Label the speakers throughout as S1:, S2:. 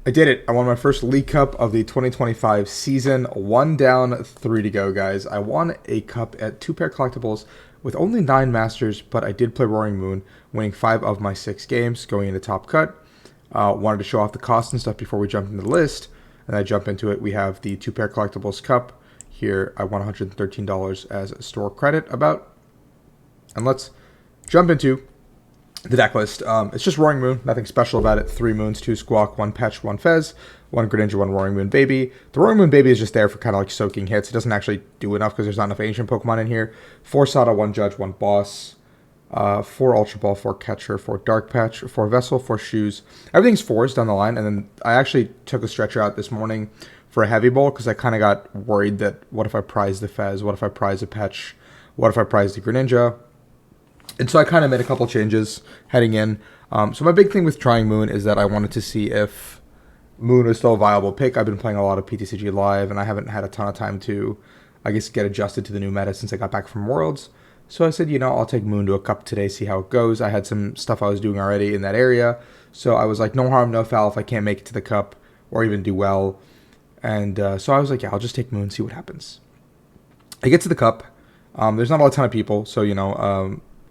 S1: I did it. I won my first League Cup of the 2025 season. One down, three to go, guys. I won a cup at two pair collectibles with only 9 masters, but I did play Roaring Moon, winning 5 of my 6 games, going into top cut. Wanted to show off the cost and stuff before we jump into the list, and I jump into it. We have the two pair collectibles cup here. I won $113 as a store credit about, and let's jump into the deck list. It's just Roaring Moon, nothing special about it. 3 moons, 2 squawk, 1 petch, 1 fez, 1 Greninja, 1 Roaring Moon Baby. The Roaring Moon Baby is just there for kind of like soaking hits. It doesn't actually do enough because there's not enough ancient Pokemon in here. 4 Sada, 1 Judge, 1 Boss, 4 Ultra Ball, 4 Catcher, 4 Dark Patch, 4 Vessel, 4 Shoes. Everything's 4s down the line, and then I actually took a stretcher out this morning for a Heavy Bowl because I kind of got worried that what if I prize the Fez, what if I prize the Petch, what if I prize the Greninja. And so I kind of made a couple changes heading in. So my big thing with trying Moon is that I wanted to see if Moon was still a viable pick. I've been playing a lot of PTCG Live, and I haven't had a ton of time to, I guess, get adjusted to the new meta since I got back from Worlds. So I said, I'll take Moon to a cup today, see how it goes. I had some stuff I was doing already in that area. So I was like, no harm, no foul if I can't make it to the cup or even do well. And so I was like, yeah, I'll just take Moon, see what happens. I get to the cup. There's not a ton of people, so,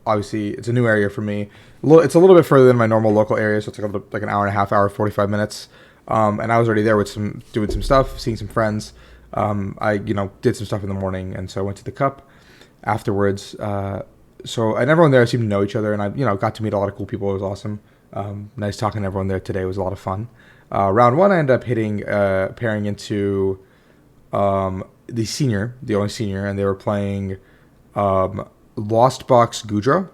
S1: obviously, it's a new area for me. It's a little bit further than my normal local area, so it's like an hour and a half, hour, 45 minutes. And I was already there with doing some stuff, seeing some friends. I did some stuff in the morning, and so I went to the cup afterwards. And everyone there seemed to know each other, and I got to meet a lot of cool people. It was awesome. Nice talking to everyone there today. It was a lot of fun. Round one, I ended up pairing into the only senior, and they were playing Lost Box Gudra,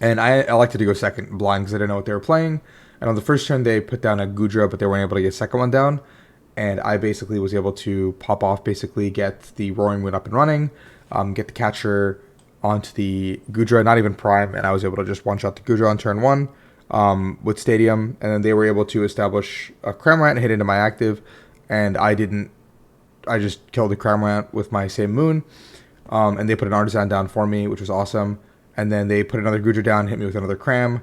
S1: and I elected to go second blind because I didn't know what they were playing. And on the first turn, they put down a Gudra, but they weren't able to get the second one down. And I basically was able to pop off, get the Roaring Moon up and running, get the catcher onto the Gudra, not even prime, and I was able to just one-shot the Gudra on turn 1 with Stadium. And then they were able to establish a Cramorant and hit into my active, and I didn't. I just killed the Cramorant with my same Moon. And they put an Artisan down for me, which was awesome. And then they put another Gudra down, hit me with another Cram.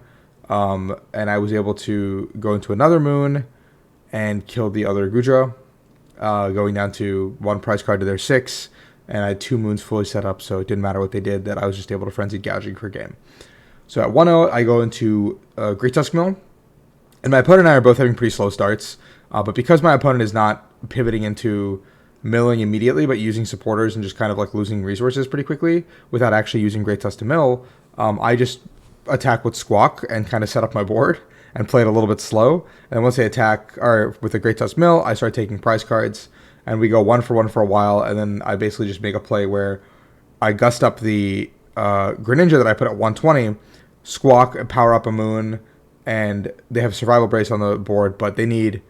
S1: And I was able to go into another Moon and kill the other Gudra, going down to 1 prize card to their 6. And I had 2 Moons fully set up, so it didn't matter what they did, that I was just able to Frenzy Gouging per game. So at 1-0, I go into Great Tusk Mill. And my opponent and I are both having pretty slow starts. But because my opponent is not pivoting into milling immediately, but using supporters and just kind of like losing resources pretty quickly without actually using Great Tusk to mill, I just attack with Squawk and kind of set up my board and play it a little bit slow. And once they attack or with the Great Tusk mill, I start taking prize cards, and we go 1 for 1 for a while. And then I basically just make a play where I gust up the Greninja that I put at 120, Squawk, and power up a Moon, and they have Survival Brace on the board, but they need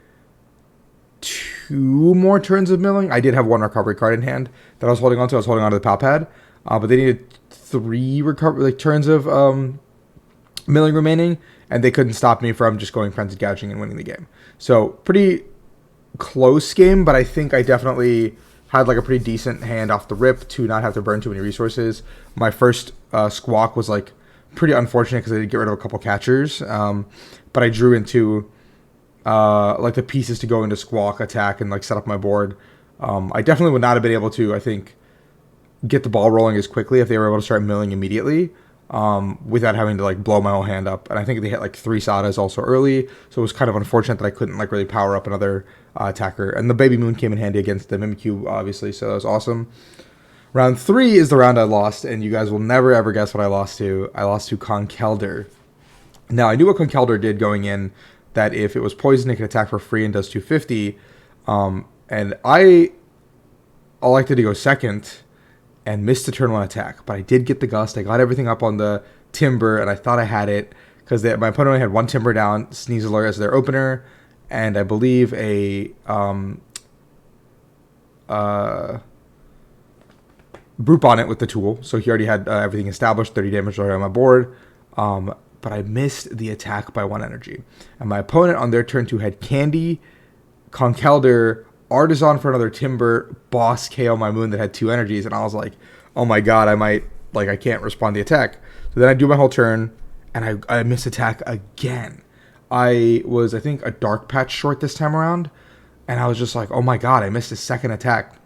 S1: 2 more turns of milling. I did have 1 recovery card in hand that I was holding on to. I was holding on to the Pal Pad, but they needed 3 turns of milling remaining, and they couldn't stop me from just going Frenzied Gouging and winning the game. So pretty close game, but I think I definitely had like a pretty decent hand off the rip to not have to burn too many resources. My first Squawk was like pretty unfortunate because I did get rid of a couple catchers, but I drew into like the pieces to go into Squawk, attack, and like set up my board. I definitely would not have been able to, I think, get the ball rolling as quickly if they were able to start milling immediately, without having to like blow my whole hand up. And I think they hit like 3 Sadas also early, so it was kind of unfortunate that I couldn't like really power up another attacker. And the Baby Moon came in handy against the Mimikyu, obviously, so that was awesome. Round 3 is the round I lost, and you guys will never ever guess what I lost to. I lost to Conkeldurr. Now, I knew what Conkeldurr did going in, that if it was poisoned, it could attack for free and does 250. And I elected to go second and missed the turn 1 attack. But I did get the Gust. I got everything up on the Timber, and I thought I had it because my opponent only had 1 Timber down, Sneasler as their opener, and I believe a Brute Bonnet with the tool. So he already had everything established, 30 damage already on my board. But I missed the attack by 1 energy. And my opponent on their turn 2 had Candy, Conkeldurr, Artisan for another Timber, Boss, KO my Moon that had 2 energies. And I was like, oh my god, I can't respond to the attack. So then I do my whole turn, and I miss attack again. I was, I think, a dark patch short this time around, and I was just like, oh my god, I missed his second attack.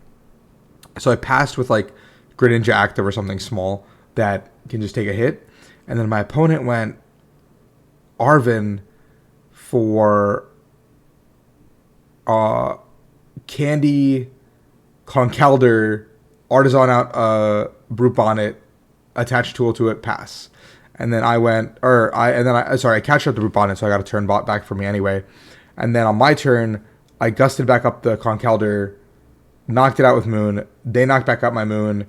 S1: So I passed with like Greninja Active or something small that can just take a hit, and then my opponent went Arvin for Candy, Conkeldurr, Artisan out, Brute Bonnet, attached tool to it, pass. And then I went, I catched up the Brute Bonnet, so I got a turn bot back for me anyway. And then on my turn, I gusted back up the Conkeldurr, knocked it out with Moon. They knocked back up my Moon.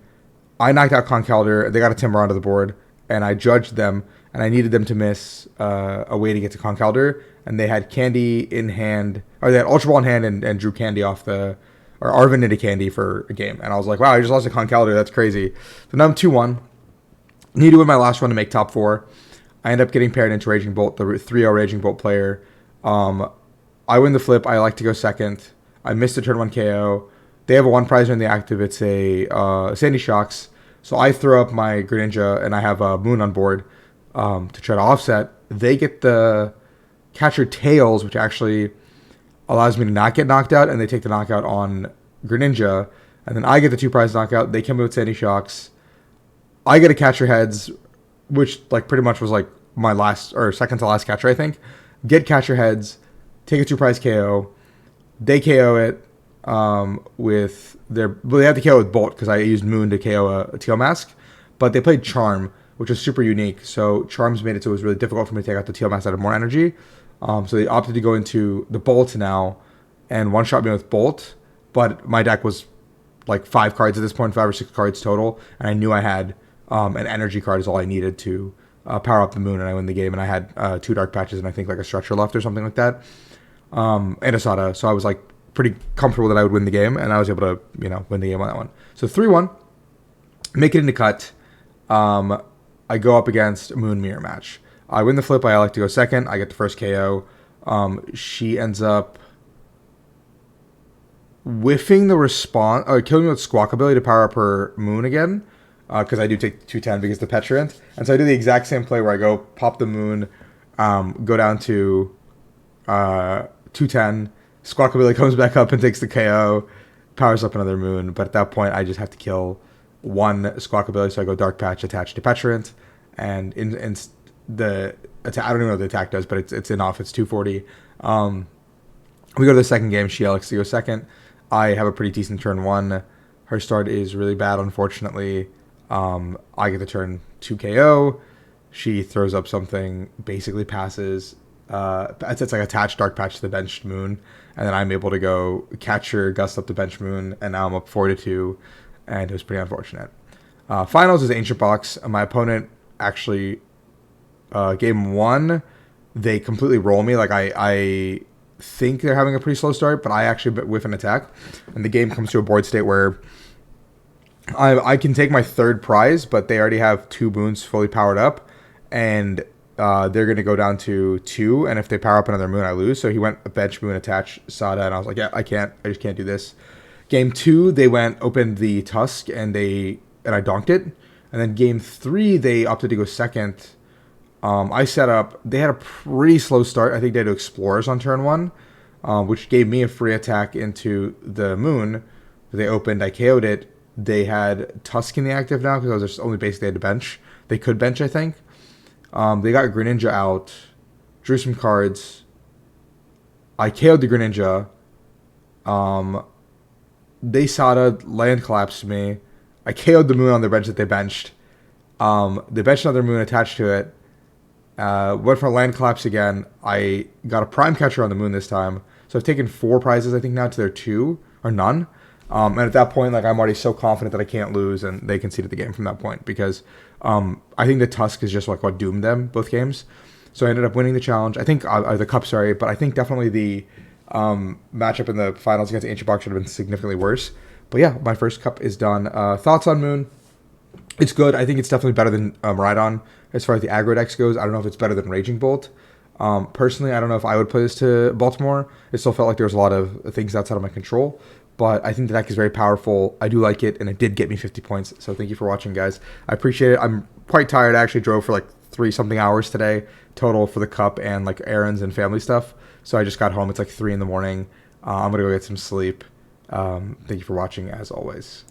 S1: I knocked out Conkeldurr. They got a Timber onto the board, and I judged them, and I needed them to miss a way to get to Conkeldurr. And they had Candy in hand, or they had Ultra Ball in hand and drew Candy off the, or Arvin into Candy for a game. And I was like, wow, I just lost a Conkeldurr. That's crazy. So now I'm 2-1. Need to win my last one to make top 4. I end up getting paired into Raging Bolt, the 3-0 Raging Bolt player. I win the flip. I like to go second. I missed a turn 1 KO. They have a 1 prizer in the active. It's a Sandy Shocks. So I throw up my Greninja, and I have a Moon on board to try to offset. They get the Catcher Tails, which actually allows me to not get knocked out, and they take the knockout on Greninja. And then I get the 2 prize knockout. They come in with Sandy Shocks. I get a Catcher Heads, which like pretty much was like my last or second to last catcher, I think. Get Catcher Heads, take a 2 prize KO. They KO it with their... Well, they had to KO with Bolt because I used Moon to KO a Teal Mask. But they played Charm, which was super unique. So Charms made it so it was really difficult for me to take out the Teal Mask that had more energy. So they opted to go into the Bolt now and one-shot me with Bolt. But my deck was like 5 cards at this point, 5 or 6 cards total. And I knew I had an energy card is all I needed to power up the Moon, and I win the game. And I had 2 dark patches and I think like a stretcher left or something like that. And a Sada. So I was like pretty comfortable that I would win the game, and I was able to, win the game on that one. So 3-1, make it into cut. I go up against Moon Mirror match. I win the flip. I like to go second. I get the first KO. She ends up whiffing the response, or killing me with Squawk ability to power up her Moon again, because I do take 210 because the Petulant. And so I do the exact same play where I go pop the Moon, go down to 210. Squawk ability comes back up and takes the KO, powers up another Moon. But at that point, I just have to kill 1 Squawk ability, so I go Dark Patch attached to Petulant, and in the attack, I don't even know what the attack does, but it's in off. It's 240. We go to the second game. She elects to go second. I have a pretty decent turn 1. Her start is really bad, unfortunately. I get the turn 2 KO. She throws up something, basically passes. It's like attached Dark Patch to the benched Moon, and then I'm able to go catch her, gust up the bench Moon, and now I'm up 4-2, and it was pretty unfortunate. Finals is Ancient Box. My opponent actually, game 1, they completely roll me. Like I think they're having a pretty slow start, but I actually whiff an attack, and the game comes to a board state where I can take my 3rd prize, but they already have 2 Moons fully powered up, and they're going to go down to 2, and if they power up another Moon, I lose. So he went a bench Moon, attach Sada, and I was like, yeah, I just can't do this. Game 2, they opened the Tusk, and I donked it. And then game 3, they opted to go second. I set up, they had a pretty slow start. I think they had Explorers on turn 1, which gave me a free attack into the Moon. They opened, I KO'd it. They had Tusk in the active now, because I was just only basically had to bench. They could bench, I think. They got Greninja out, drew some cards. I KO'd the Greninja. They Sada, land collapsed me. I KO'd the Moon on their bench that they benched. They benched another Moon attached to it. Went for a land collapse again. I got a Prime Catcher on the Moon this time. So I've taken 4 prizes, I think, now to their 2, or none. And at that point, like, I'm already so confident that I can't lose, and they conceded the game from that point, because I think the Tusk is just like what doomed them both games. So I ended up winning the challenge. I think the cup, sorry, but I think definitely the matchup in the finals against Ancient Box should have been significantly worse. But yeah, my first cup is done. Thoughts on Moon? It's good. I think it's definitely better than Rhydon as far as the aggro decks goes. I don't know if it's better than Raging Bolt. Personally, I don't know if I would play this to Baltimore. It still felt like there was a lot of things outside of my control. But I think the deck is very powerful. I do like it, and it did get me 50 points. So thank you for watching, guys. I appreciate it. I'm quite tired. I actually drove for like 3 something hours today total for the cup and like errands and family stuff. So I just got home. It's like 3 in the morning. I'm gonna go get some sleep. Thank you for watching as always.